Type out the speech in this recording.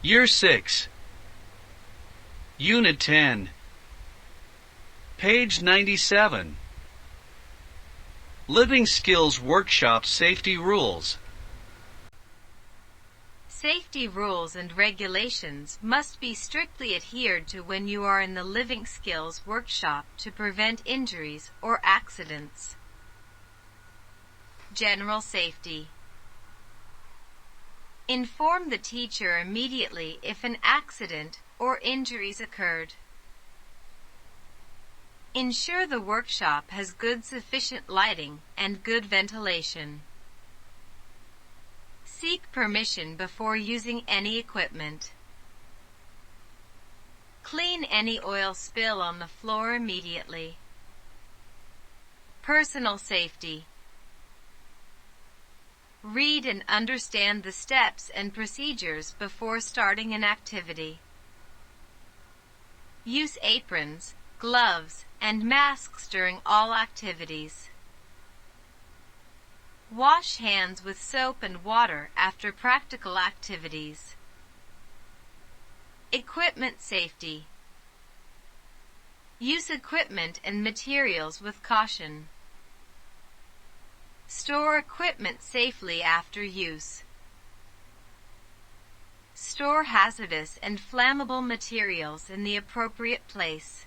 Year 6, Unit 10, page 97. Living Skills Workshop Safety Rules. Safety rules and regulations must be strictly adhered to when you are in the Living Skills workshop to prevent injuries or accidents. General safety. Inform the teacher immediately if an accident or injuries occurred. Ensure the workshop has good sufficient lighting and good ventilation. Seek permission before using any equipment. Clean any oil spill on the floor immediately. Personal safety. Read and understand the steps and procedures before starting an activity. Use aprons, gloves, and masks during all activities. Wash hands with soap and water after practical activities. Equipment safety. Use equipment and materials with caution. Store equipment safely after use. Store hazardous and flammable materials in the appropriate place.